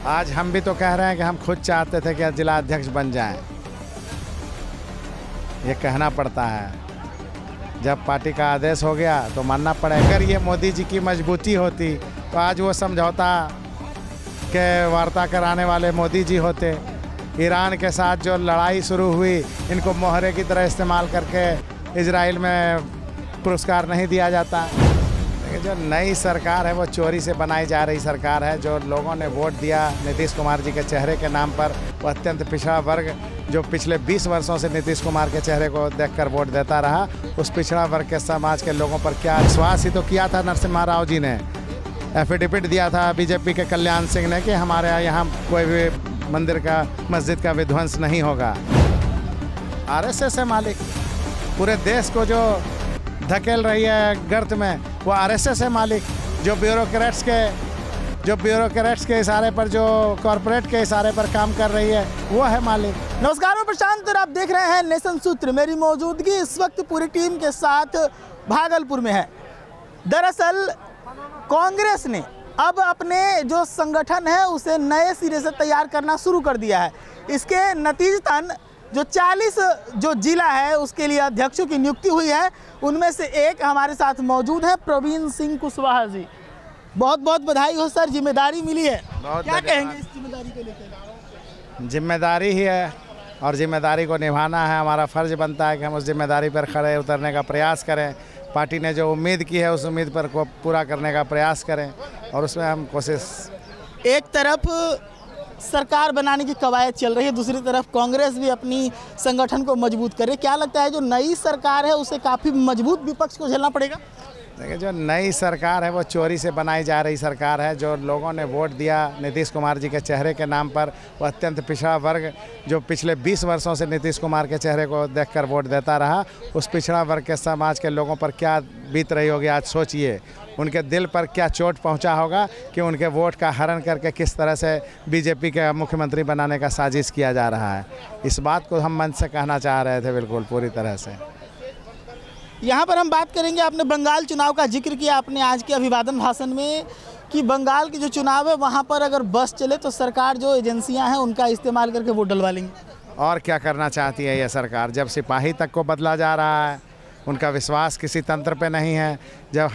आज हम भी तो कह रहे हैं कि हम खुद चाहते थे कि जिला अध्यक्ष बन जाएं। ये कहना पड़ता है, जब पार्टी का आदेश हो गया तो मानना पड़ेगा। अगर ये मोदी जी की मजबूती होती तो आज वो समझौता के वार्ता कराने वाले मोदी जी होते। ईरान के साथ जो लड़ाई शुरू हुई, इनको मोहरे की तरह इस्तेमाल करके इजराइल में पुरस्कार नहीं दिया जाता। लेकिन जो नई सरकार है वो चोरी से बनाई जा रही सरकार है। जो लोगों ने वोट दिया नीतीश कुमार जी के चेहरे के नाम पर, वो अत्यंत पिछड़ा वर्ग जो पिछले 20 वर्षों से नीतीश कुमार के चेहरे को देखकर वोट देता रहा, उस पिछड़ा वर्ग के समाज के लोगों पर क्या विश्वास ही तो किया था नरसिम्हा राव जी ने। एफिडेविट दिया था बीजेपी के कल्याण सिंह ने कि हमारे यहाँ कोई भी मंदिर का मस्जिद का विध्वंस नहीं होगा। आरएसएस है मालिक, पूरे देश को जो धकेल रही है गर्त में, वो आरएसएस है मालिक। जो ब्यूरोक्रेट्स के इशारे पर, जो कॉरपोरेट के इशारे पर काम कर रही है, वो है मालिक। नमस्कार, मैं प्रशांत और आप देख रहे हैं नेशन सूत्र। मेरी मौजूदगी इस वक्त पूरी टीम के साथ भागलपुर में है। दरअसल कांग्रेस ने अब अपने जो संगठन है उसे नए सिरे से तैयार करना शुरू कर दिया है। इसके नतीजतन जो 40 जो जिला है उसके लिए अध्यक्षों की नियुक्ति हुई है। उनमें से एक हमारे साथ मौजूद है, प्रवीण सिंह कुशवाहा जी। बहुत बहुत बधाई हो सर, जिम्मेदारी मिली है। क्या कहेंगे इस जिम्मेदारी को लेकर? जिम्मेदारी ही है और जिम्मेदारी को निभाना है। हमारा फर्ज बनता है कि हम उस जिम्मेदारी पर खड़े उतरने का प्रयास करें। पार्टी ने जो उम्मीद की है उस उम्मीद पर को पूरा करने का प्रयास करें और उसमें हम कोशिश। एक तरफ सरकार बनाने की कवायद चल रही है, दूसरी तरफ कांग्रेस भी अपनी संगठन को मजबूत करे। क्या लगता है जो नई सरकार है उसे काफ़ी मजबूत विपक्ष को झेलना पड़ेगा? देखिए, जो नई सरकार है वो चोरी से बनाई जा रही सरकार है। जो लोगों ने वोट दिया नीतीश कुमार जी के चेहरे के नाम पर, वो अत्यंत पिछड़ा वर्ग जो पिछले 20 वर्षों से नीतीश कुमार के चेहरे को देखकर वोट देता रहा, उस पिछड़ा वर्ग के समाज के लोगों पर क्या बीत रही होगी आज सोचिए। उनके दिल पर क्या चोट पहुंचा होगा कि उनके वोट का हरण करके किस तरह से बीजेपी के मुख्यमंत्री बनाने का साजिश किया जा रहा है। इस बात को हम मंच से कहना चाह रहे थे, बिल्कुल पूरी तरह से। यहाँ पर हम बात करेंगे, आपने बंगाल चुनाव का जिक्र किया आपने आज के अभिवादन भाषण में कि बंगाल की जो चुनाव है वहाँ पर अगर बस चले तो सरकार जो एजेंसियाँ हैं उनका इस्तेमाल करके वोट डलवा लेंगे। और क्या करना चाहती है ये सरकार? जब सिपाही तक को बदला जा रहा है, उनका विश्वास किसी तंत्र पे नहीं है। जब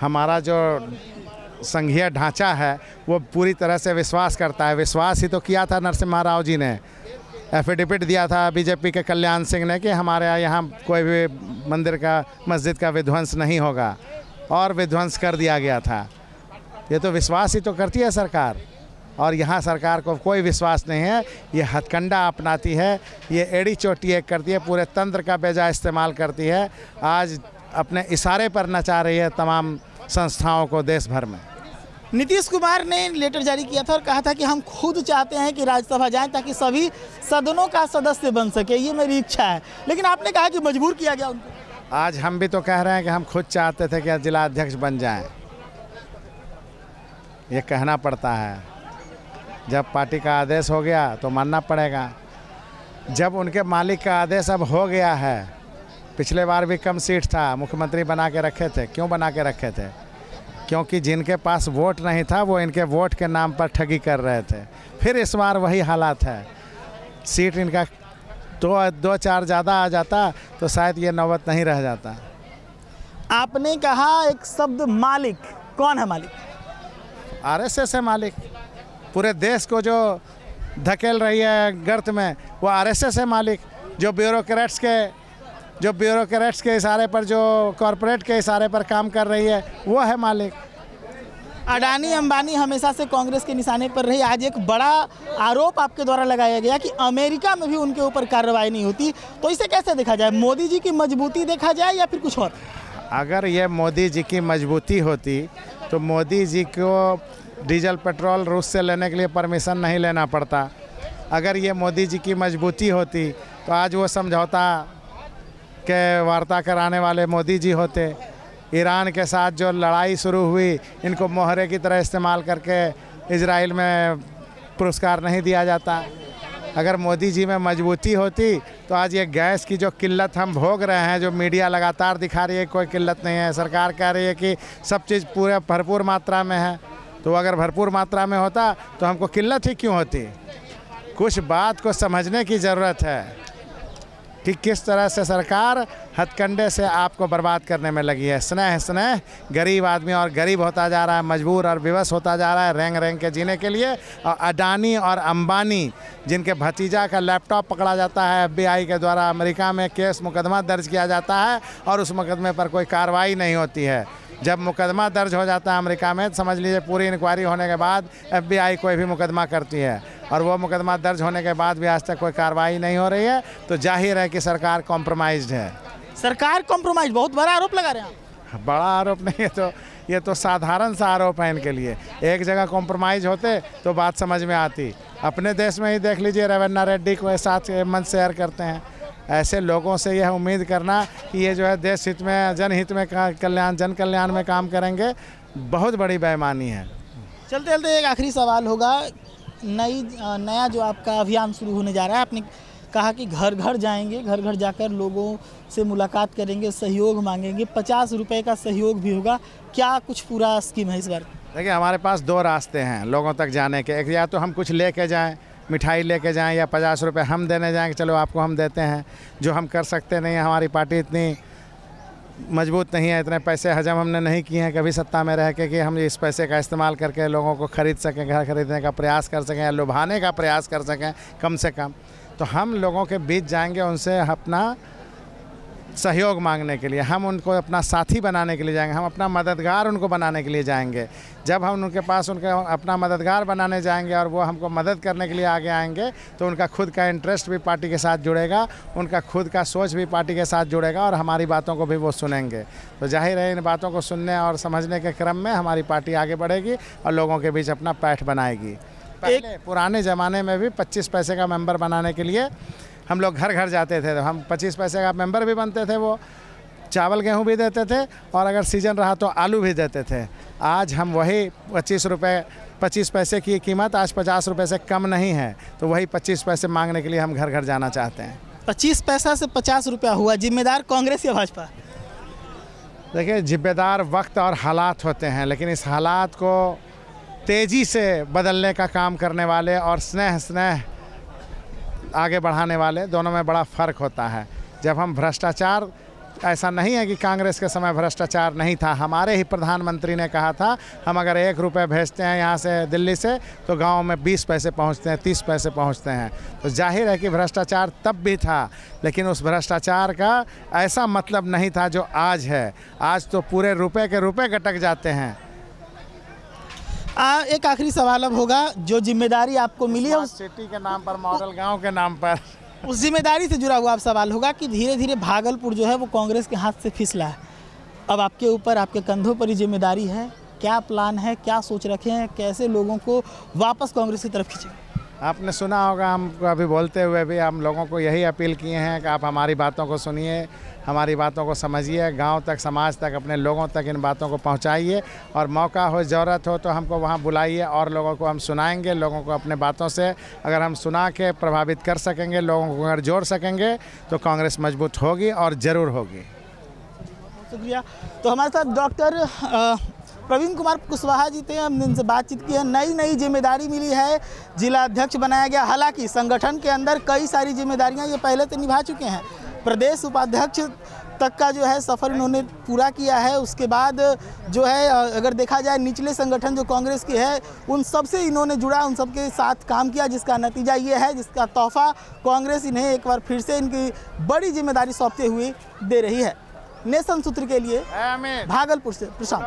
हमारा जो संघीय ढांचा है वो पूरी तरह से विश्वास करता है। विश्वास ही तो किया था नरसिम्हा राव जी ने। एफिडेविट दिया था बीजेपी के कल्याण सिंह ने कि हमारे यहाँ कोई भी मंदिर का मस्जिद का विध्वंस नहीं होगा, और विध्वंस कर दिया गया था। ये तो विश्वास ही तो करती है सरकार, और यहाँ सरकार को कोई विश्वास नहीं है। ये हथकंडा अपनाती है, ये एड़ी चोटी एक करती है, पूरे तंत्र का बेजा इस्तेमाल करती है। आज अपने इशारे पर नचा रही है तमाम संस्थाओं को देश भर में। नीतीश कुमार ने लेटर जारी किया था और कहा था कि हम खुद चाहते हैं कि राज्यसभा जाएं ताकि सभी सदनों का सदस्य बन सके, ये मेरी इच्छा है। लेकिन आपने कहा कि मजबूर किया गया उनको। आज हम भी तो कह रहे हैं कि हम खुद चाहते थे कि जिला अध्यक्ष बन जाएं। ये कहना पड़ता है, जब पार्टी का आदेश हो गया तो मानना पड़ेगा। जब उनके मालिक का आदेश अब हो गया है, पिछले बार भी कम सीट था, मुख्यमंत्री बना के रखे थे। क्यों बना के रखे थे? क्योंकि जिनके पास वोट नहीं था वो इनके वोट के नाम पर ठगी कर रहे थे। फिर इस बार वही हालात है। सीट इनका दो चार ज़्यादा आ जाता तो शायद ये नौबत नहीं रह जाता। आपने कहा एक शब्द मालिक, कौन है मालिक? आरएसएस है मालिक। पूरे देश को जो धकेल रही है गर्त में, वो आरएसएस है मालिक। जो ब्यूरोक्रेट्स के इशारे पर, जो कॉरपोरेट के इशारे पर काम कर रही है, वो है मालिक। अडानी अंबानी हमेशा से कांग्रेस के निशाने पर रही। आज एक बड़ा आरोप आपके द्वारा लगाया गया कि अमेरिका में भी उनके ऊपर कार्रवाई नहीं होती, तो इसे कैसे देखा जाए? मोदी जी की मजबूती देखा जाए या फिर कुछ और? अगर ये मोदी जी की मजबूती होती तो मोदी जी को डीजल पेट्रोल रूस से लेने के लिए परमिशन नहीं लेना पड़ता। अगर ये मोदी जी की मजबूती होती तो आज वो समझौता के वार्ता कराने वाले मोदी जी होते। ईरान के साथ जो लड़ाई शुरू हुई, इनको मोहरे की तरह इस्तेमाल करके इजराइल में पुरस्कार नहीं दिया जाता। अगर मोदी जी में मजबूती होती तो आज ये गैस की जो किल्लत हम भोग रहे हैं, जो मीडिया लगातार दिखा रही है कोई किल्लत नहीं है, सरकार कह रही है कि सब चीज़ पूरे भरपूर मात्रा में है, तो अगर भरपूर मात्रा में होता तो हमको किल्लत ही क्यों होती। कुछ बात को समझने की ज़रूरत है कि किस तरह से सरकार हथकंडे से आपको बर्बाद करने में लगी है। स्नेह स्नेह गरीब आदमी और गरीब होता जा रहा है, मजबूर और विवश होता जा रहा है रेंग रेंग के जीने के लिए। और अडानी और अंबानी जिनके भतीजा का लैपटॉप पकड़ा जाता है FBI के द्वारा, अमेरिका में केस मुकदमा दर्ज किया जाता है और उस मुकदमे पर कोई कार्रवाई नहीं होती है। जब मुकदमा दर्ज हो जाता है अमेरिका में, समझ लीजिए पूरी इंक्वायरी होने के बाद FBI कोई भी मुकदमा करती है और वो मुकदमा दर्ज होने के बाद भी आज तक कोई कार्रवाई नहीं हो रही है, तो जाहिर है कि सरकार कॉम्प्रोमाइज्ड है। सरकार कॉम्प्रोमाइज, बहुत बड़ा आरोप लगा रहे हैं आप। बड़ा आरोप नहीं है, ये तो साधारण सा आरोप है इनके लिए। एक जगह कॉम्प्रोमाइज़ होते तो बात समझ में आती। अपने देश में ही देख लीजिए, रवीना रेड्डी को साथ मंच शेयर करते हैं। ऐसे लोगों से यह उम्मीद करना कि ये जो है देश हित में, जनहित में, जन कल्याण में काम करेंगे, बहुत बड़ी बेईमानी है। चलते चलते एक आखिरी सवाल होगा। नया जो आपका अभियान शुरू होने जा रहा है, आपने कहा कि घर घर जाएंगे, घर घर जाकर लोगों से मुलाकात करेंगे, सहयोग मांगेंगे, 50 रुपये का सहयोग भी होगा। क्या कुछ पूरा स्कीम है इस बार? देखिए, हमारे पास 2 रास्ते हैं लोगों तक जाने के। एक, या तो हम कुछ लेके जाएं, मिठाई लेके जाएं, या 50 रुपये हम देने जाएंगे, चलो आपको हम देते हैं, जो हम कर सकते नहीं हैं। हमारी पार्टी इतनी मजबूत नहीं है, इतने पैसे हजम हमने नहीं किए हैं कभी सत्ता में रह के कि हम इस पैसे का इस्तेमाल करके लोगों को खरीद सकें, घर खरीदने का प्रयास कर सकें या लुभाने का प्रयास कर सकें कम से कम। तो हम लोगों के बीच जाएंगे, उनसे अपना सहयोग मांगने के लिए, हम उनको अपना साथी बनाने के लिए जाएंगे, हम अपना मददगार उनको बनाने के लिए जाएंगे। जब हम उनके पास अपना मददगार बनाने जाएंगे और वो हमको मदद करने के लिए आगे आएंगे, तो उनका खुद का इंटरेस्ट भी पार्टी के साथ जुड़ेगा, उनका खुद का सोच भी पार्टी के साथ जुड़ेगा और हमारी बातों को भी वो सुनेंगे। तो जाहिर है इन बातों को सुनने और समझने के क्रम में हमारी पार्टी आगे बढ़ेगी और लोगों के बीच अपना पैठ बनाएगी। पहले पुराने ज़माने में भी 25 पैसे का मेंबर बनाने के लिए हम लोग घर घर जाते थे, तो हम 25 पैसे का मेंबर भी बनते थे। वो चावल गेहूं भी देते थे और अगर सीजन रहा तो आलू भी देते थे। आज हम वही 25 पैसे की कीमत आज 50 रुपये से कम नहीं है, तो वही 25 पैसे मांगने के लिए हम घर घर जाना चाहते हैं। 25 पैसा से 50 रुपया हुआ। जिम्मेदार कांग्रेस या भाजपा? देखिए, जिम्मेदार वक्त और हालात होते हैं, लेकिन इस हालात को तेज़ी से बदलने का काम करने वाले और स्नेह आगे बढ़ाने वाले, दोनों में बड़ा फ़र्क होता है। जब हम भ्रष्टाचार, ऐसा नहीं है कि कांग्रेस के समय भ्रष्टाचार नहीं था, हमारे ही प्रधानमंत्री ने कहा था हम अगर 1 रुपये भेजते हैं यहाँ से दिल्ली से तो गांव में 20 पैसे पहुँचते हैं, 30 पैसे पहुँचते हैं। तो जाहिर है कि भ्रष्टाचार तब भी था, लेकिन उस भ्रष्टाचार का ऐसा मतलब नहीं था जो आज है। आज तो पूरे रुपये के रुपये गटक जाते हैं। एक आखिरी सवाल अब होगा, जो जिम्मेदारी आपको मिली है उस सिटी के नाम पर, मॉडल गांव के नाम पर, उस जिम्मेदारी से जुड़ा हुआ अब सवाल होगा कि धीरे धीरे भागलपुर जो है वो कांग्रेस के हाथ से फिसला है। अब आपके ऊपर, आपके कंधों पर ही जिम्मेदारी है। क्या प्लान है, क्या सोच रखे हैं, कैसे लोगों को वापस कांग्रेस की तरफ खींचें? आपने सुना होगा, हमको अभी बोलते हुए भी हम लोगों को यही अपील किए हैं कि आप हमारी बातों को सुनिए, हमारी बातों को समझिए, गांव तक, समाज तक, अपने लोगों तक इन बातों को पहुंचाइए और मौका हो, ज़रूरत हो तो हमको वहां बुलाइए और लोगों को हम सुनाएंगे। लोगों को अपने बातों से अगर हम सुना के प्रभावित कर सकेंगे, लोगों को अगर जोड़ सकेंगे, तो कांग्रेस मजबूत होगी और ज़रूर होगी। शुक्रिया। तो हमारे साथ डॉक्टर प्रवीण कुमार कुशवाहा जी थे, हमने इनसे बातचीत की है। नई जिम्मेदारी मिली है, जिला अध्यक्ष बनाया गया। हालांकि संगठन के अंदर कई सारी जिम्मेदारियां ये पहले तो निभा चुके हैं। प्रदेश उपाध्यक्ष तक का जो है सफ़र इन्होंने पूरा किया है। उसके बाद जो है, अगर देखा जाए, निचले संगठन जो कांग्रेस के है उन सब से इन्होंने जुड़ा, उन सब के साथ काम किया, जिसका नतीजा ये है, जिसका तोहफा कांग्रेस इन्हें एक बार फिर से इनकी बड़ी जिम्मेदारी सौंपते हुए दे रही है। नेशन सूत्र के लिए भागलपुर से प्रशांत।